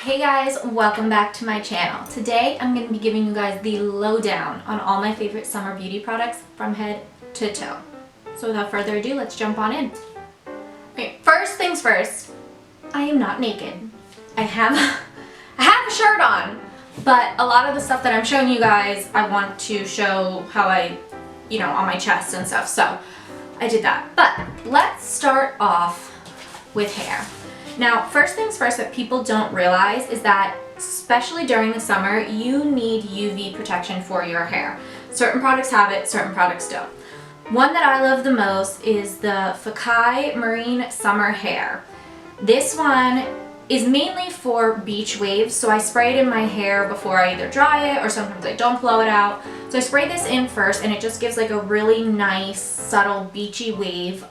Hey guys, welcome back to my channel. Today I'm going to be giving you guys the lowdown on all my favorite summer beauty products from head to toe. So without further ado, let's jump on in. Okay, first things first, I am not naked. I have a shirt on, but a lot of the stuff that I'm showing you guys, I want to show how on my chest and stuff, so I did that. But let's start off with hair. Now, first things first that people don't realize is that, especially during the summer, you need UV protection for your hair. Certain products have it, certain products don't. One that I love the most is the Fekkai Marine Summer Hair. This one is mainly for beach waves, so I spray it in my hair before I either dry it or sometimes I don't blow it out. So I spray this in first and it just gives like a really nice, subtle, beachy wave.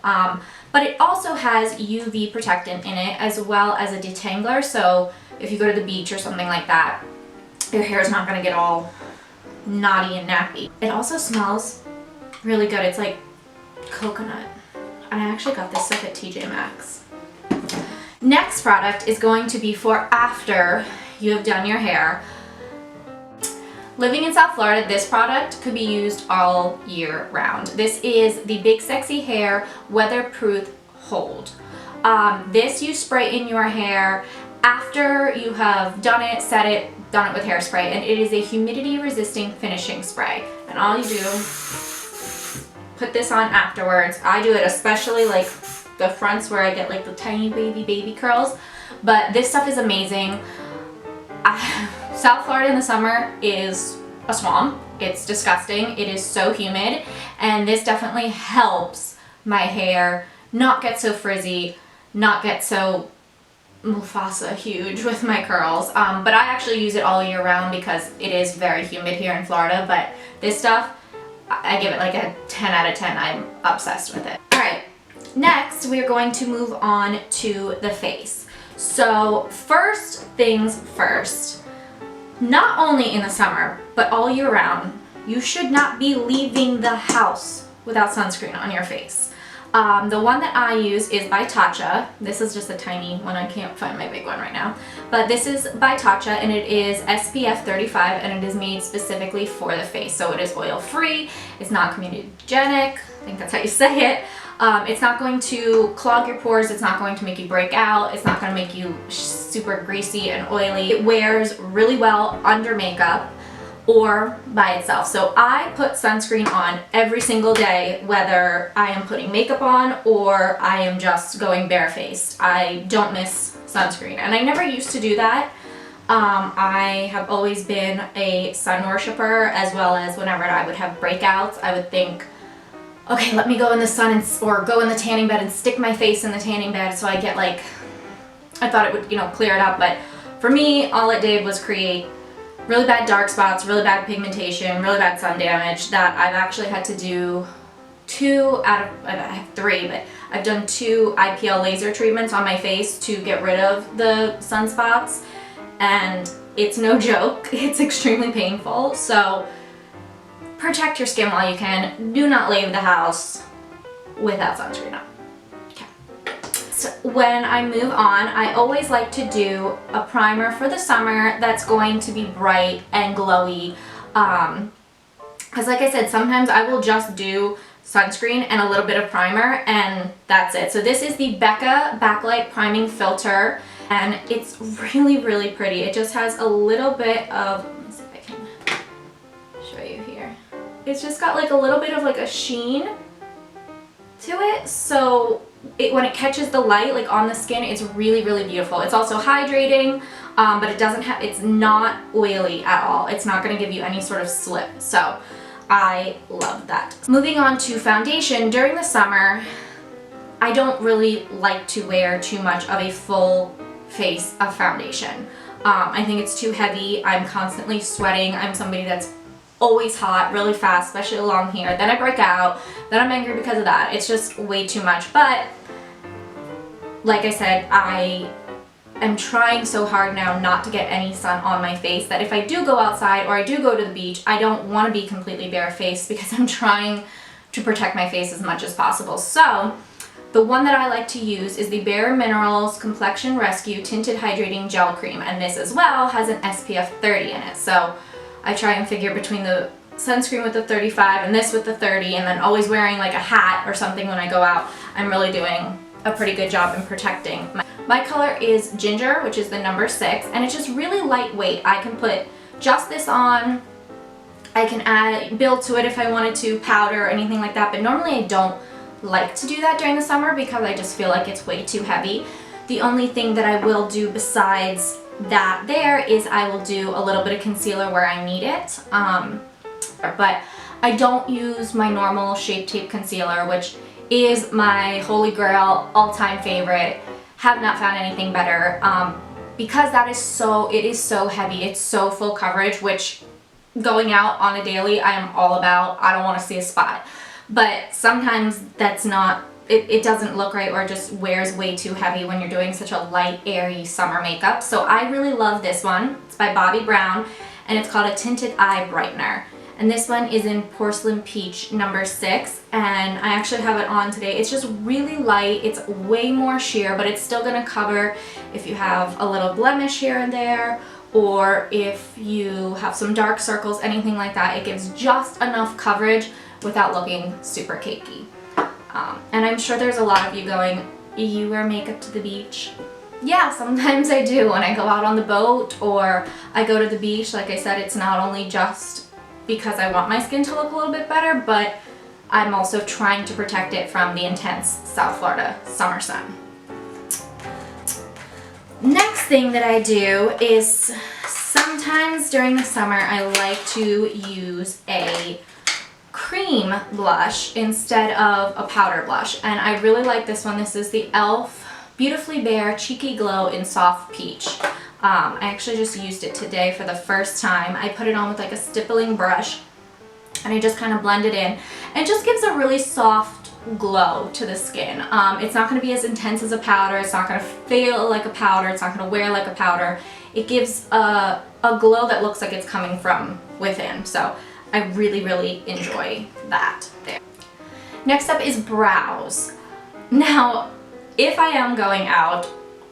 But it also has UV protectant in it as well as a detangler, so if you go to the beach or something like that, your hair is not going to get all knotty and nappy. It also smells really good. It's like coconut. And I actually got this stuff at TJ Maxx. Next product is going to be for after you have done your hair. Living in South Florida, this product could be used all year round. This is the Big Sexy Hair Weatherproof Hold. This you spray in your hair after you have done it, set it, done it with hairspray, and it is a humidity resisting finishing spray. And all you do, put this on afterwards. I do it especially like the fronts where I get like the tiny baby curls, but this stuff is amazing. South Florida in the summer is a swamp. It's disgusting. It is so humid, and this definitely helps my hair not get so frizzy, not get so Mufasa huge with my curls. But I actually use it all year round because it is very humid here in Florida, but this stuff, I give it like a 10 out of 10. I'm obsessed with it. All right, next we're going to move on to the face. So first things first, not only in the summer, but all year round, you should not be leaving the house without sunscreen on your face. The one that I use is by Tatcha. This is just a tiny one. I can't find my big one right now. But this is by Tatcha, and it is SPF 35, and it is made specifically for the face. So it is oil-free, it's not comedogenic, I think that's how you say it. It's not going to clog your pores, it's not going to make you break out, it's not going to make you super greasy and oily. It wears really well under makeup or by itself. So I put sunscreen on every single day, whether I am putting makeup on or I am just going barefaced. I don't miss sunscreen, and I never used to do that. I have always been a sun worshiper, as well as whenever I would have breakouts, I would think, okay, let me go in the sun or go in the tanning bed and stick my face in the tanning bed so I get like, I thought it would, clear it up, but for me, all it did was create really bad dark spots, really bad pigmentation, really bad sun damage that I've actually had to do I have 3, but I've done 2 IPL laser treatments on my face to get rid of the sunspots, and it's no joke. It's extremely painful, so protect your skin while you can. Do not leave the house without sunscreen on. Okay. So when I move on, I always like to do a primer for the summer that's going to be bright and glowy. Because like I said, sometimes I will just do sunscreen and a little bit of primer, and that's it. So this is the Becca Backlight Priming Filter, and it's really, really pretty. It just has a little bit of, let me see if I can show you here. It's just got like a little bit of like a sheen to it, so when it catches the light like on the skin, it's really, really beautiful. It's also hydrating, but it's not oily at all. It's not going to give you any sort of slip, so I love that. Moving on to foundation, during the summer, I don't really like to wear too much of a full face of foundation. I think it's too heavy. I'm constantly sweating. I'm somebody that's always hot, really fast, especially along here. Then I break out, then I'm angry because of that. It's just way too much. But like I said, I am trying so hard now not to get any sun on my face that if I do go outside or I do go to the beach, I don't want to be completely barefaced because I'm trying to protect my face as much as possible. So The one that I like to use is the Bare Minerals Complexion Rescue Tinted Hydrating Gel Cream, and this as well has an SPF 30 in it. So I try and figure between the sunscreen with the 35 and this with the 30, and then always wearing like a hat or something when I go out, I'm really doing a pretty good job in protecting. My color is Ginger, which is the number 6, and it's just really lightweight. I can put just this on. I can build to it if I wanted to, powder or anything like that, but normally I don't like to do that during the summer because I just feel like it's way too heavy. The only thing that I will do besides that there is I will do a little bit of concealer where I need it, but I don't use my normal Shape Tape concealer, which is my holy grail, all-time favorite. Have not found anything better, because that is it is so heavy. It's so full coverage, which going out on a daily I am all about. I don't want to see a spot, but sometimes that's not, it doesn't look right, or just wears way too heavy when you're doing such a light, airy summer makeup. So I really love this one. It's by Bobbi Brown, and it's called a Tinted Eye Brightener. And this one is in Porcelain Peach number 6, and I actually have it on today. It's just really light. It's way more sheer, but it's still gonna cover if you have a little blemish here and there, or if you have some dark circles, anything like that. It gives just enough coverage without looking super cakey. And I'm sure there's a lot of you going, you wear makeup to the beach? Yeah, sometimes I do when I go out on the boat or I go to the beach. Like I said, it's not only just because I want my skin to look a little bit better, but I'm also trying to protect it from the intense South Florida summer sun. Next thing that I do is sometimes during the summer I like to use a cream blush instead of a powder blush, and I really like this one. This is the e.l.f. Beautifully Bare Cheeky Glow in Soft Peach. I actually just used it today for the first time. I put it on with like a stippling brush and I just kind of blend it in, and it just gives a really soft glow to the skin. It's not going to be as intense as a powder. It's not going to feel like a powder. It's not going to wear like a powder. It gives a glow that looks like it's coming from within. So I really, really enjoy that there. Next up is brows. Now, if I am going out,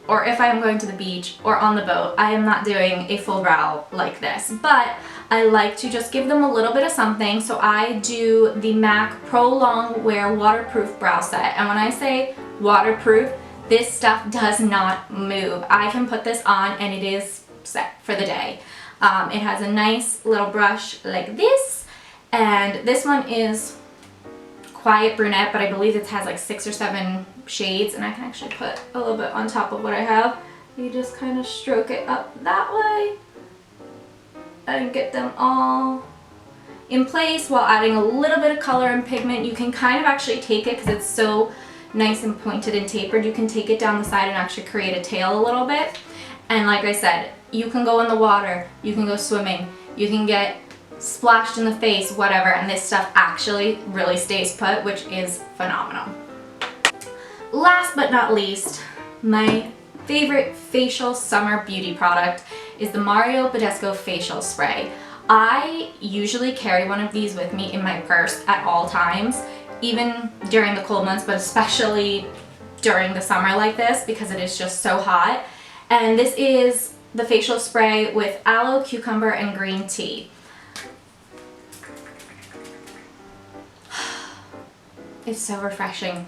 or if I am going to the beach or on the boat, I am not doing a full brow like this, but I like to just give them a little bit of something. So I do the MAC Prolongwear Waterproof Brow Set, and when I say waterproof, this stuff does not move. I can put this on and it is set for the day. It has a nice little brush like this, and this one is Quiet Brunette, but I believe it has like 6 or 7 shades, and I can actually put a little bit on top of what I have. You just kind of stroke it up that way and get them all in place while adding a little bit of color and pigment. You can kind of actually take it, because it's so nice and pointed and tapered, you can take it down the side and actually create a tail a little bit. And like I said, you can go in the water, you can go swimming, you can get splashed in the face, whatever, and this stuff actually really stays put, which is phenomenal. Last but not least, my favorite facial summer beauty product is the Badescu Facial Spray. I usually carry one of these with me in my purse at all times, even during the cold months, but especially during the summer like this, because it is just so hot. And this is the facial spray with aloe, cucumber, and green tea. It's so refreshing.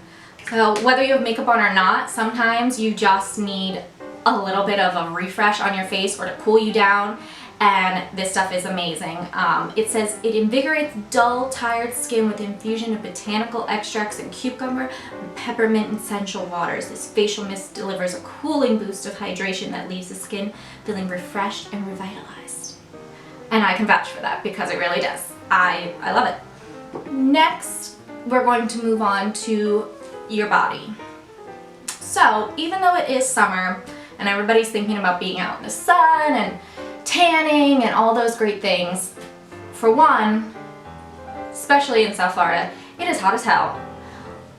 So whether you have makeup on or not, sometimes you just need a little bit of a refresh on your face or to cool you down, and this stuff is amazing. It says it invigorates dull, tired skin with infusion of botanical extracts and cucumber and peppermint essential waters. This facial mist delivers a cooling boost of hydration that leaves the skin feeling refreshed and revitalized. And I can vouch for that because it really does. I love it. Next, we're going to move on to your body. So even though it is summer and everybody's thinking about being out in the sun and tanning and all those great things, for one, especially in South Florida, it is hot as hell.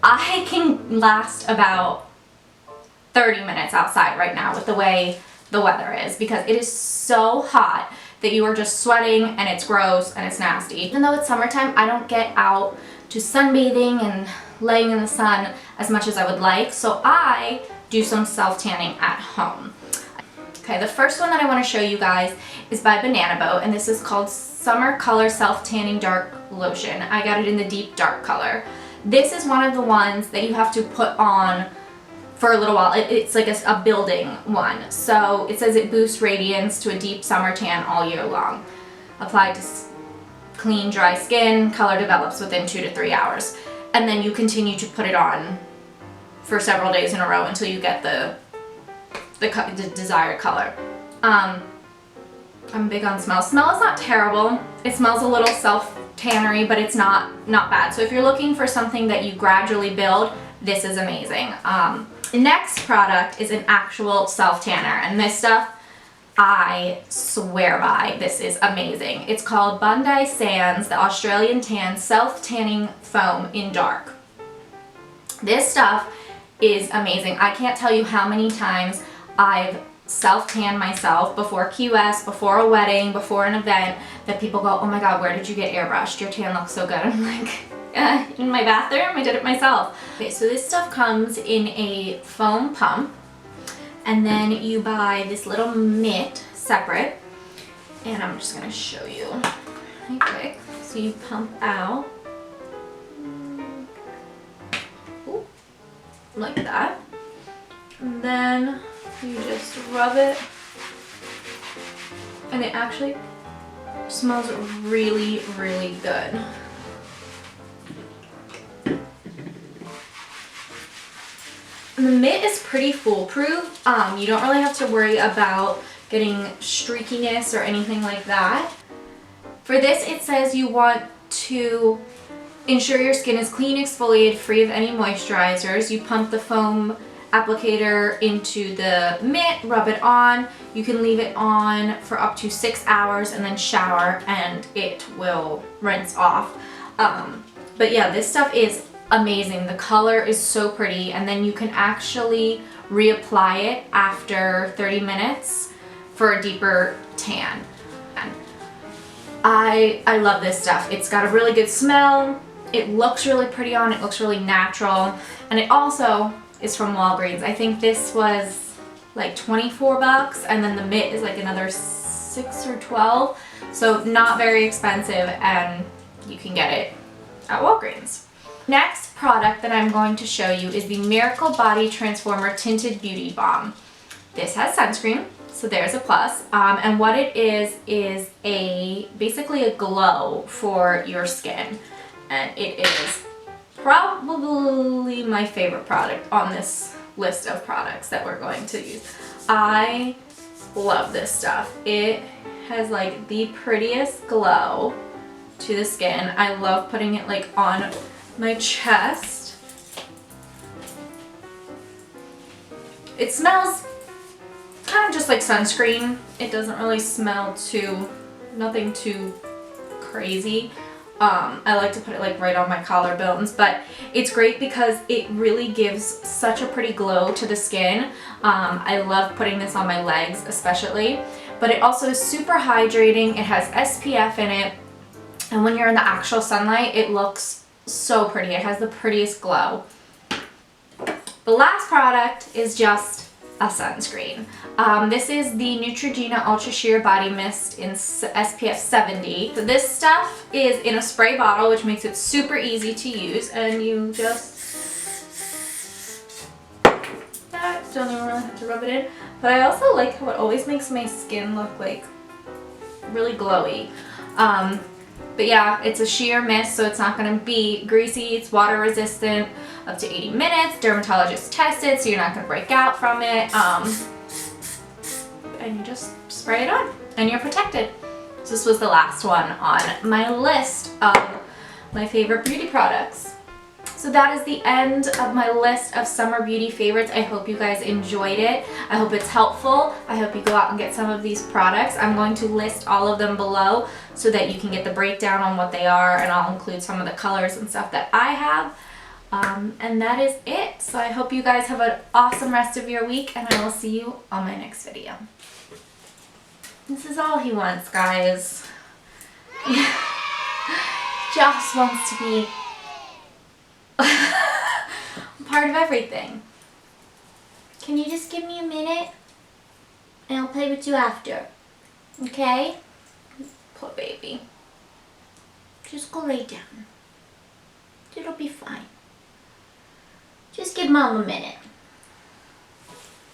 I can last about 30 minutes outside right now with the way the weather is, because it is so hot that you are just sweating and it's gross and it's nasty. Even though it's summertime, I don't get out to sunbathing and laying in the sun as much as I would like, so I do some self-tanning at home. Okay, the first one that I want to show you guys is by Banana Boat, and this is called Summer Color Self-Tanning Dark Lotion. I got it in the deep dark color. This is one of the ones that you have to put on for a little while. It's like a building one. So it says it boosts radiance to a deep summer tan all year long. Applied to clean, dry skin, color develops within 2 to 3 hours. And then you continue to put it on for several days in a row until you get the desired color. I'm big on smell. Smell is not terrible. It smells a little self-tannery, but it's not bad. So if you're looking for something that you gradually build, this is amazing. The next product is an actual self-tanner, and this stuff I swear by. This is amazing. It's called Bondi Sands, the Australian Tan Self-Tanning Foam in Dark. This stuff is amazing. I can't tell you how many times I've self-tanned myself before QS, before a wedding, before an event, that people go, oh my god, where did you get airbrushed? Your tan looks so good. I'm like, in my bathroom, I did it myself. Okay, so this stuff comes in a foam pump, and then you buy this little mitt separate, and I'm just gonna show you really quick. So you pump out, ooh, like that, and then you just rub it, and it actually smells really, really good. And the mitt is pretty foolproof. You don't really have to worry about getting streakiness or anything like that. For this, it says you want to ensure your skin is clean, exfoliated, free of any moisturizers. You pump the foam applicator into the mitt, rub it on. You can leave it on for up to 6 hours and then shower, and it will rinse off. But yeah, this stuff is amazing. The color is so pretty, and then you can actually reapply it after 30 minutes for a deeper tan. And I love this stuff. It's got a really good smell. It looks really pretty on. It looks really natural, and it also is from Walgreens. I think this was like 24 bucks, and then the mitt is like another 6 or 12. So not very expensive, and you can get it at Walgreens. Next product that I'm going to show you is the Miracle Body Transformer Tinted Beauty Balm. This has sunscreen, so there's a plus. And what it is basically a glow for your skin. And it is probably my favorite product on this list of products that we're going to use. I love this stuff. It has like the prettiest glow to the skin. I love putting it like on my chest. It smells kind of just like sunscreen. It doesn't really smell nothing too crazy. I like to put it like right on my collarbones, but it's great because it really gives such a pretty glow to the skin. I love putting this on my legs especially, but it also is super hydrating. It has SPF in it, and when you're in the actual sunlight, it looks so pretty. It has the prettiest glow. The last product is just a sunscreen. This is the Neutrogena Ultra Sheer Body Mist in SPF 70. So this stuff is in a spray bottle, which makes it super easy to use, and you just don't even really have to rub it in. But I also like how it always makes my skin look like really glowy. But yeah, it's a sheer mist, so it's not going to be greasy. It's water resistant up to 80 minutes. Dermatologist tested, so you're not going to break out from it. And you just spray it on, and you're protected. So this was the last one on my list of my favorite beauty products. So that is the end of my list of summer beauty favorites. I hope you guys enjoyed it. I hope it's helpful. I hope you go out and get some of these products. I'm going to list all of them below so that you can get the breakdown on what they are, and I'll include some of the colors and stuff that I have. And that is it. So I hope you guys have an awesome rest of your week, and I will see you on my next video. This is all he wants, guys. Just wants to be everything. Can you just give me a minute? And I'll play with you after. Okay? Poor baby. Just go lay down. It'll be fine. Just give Mom a minute.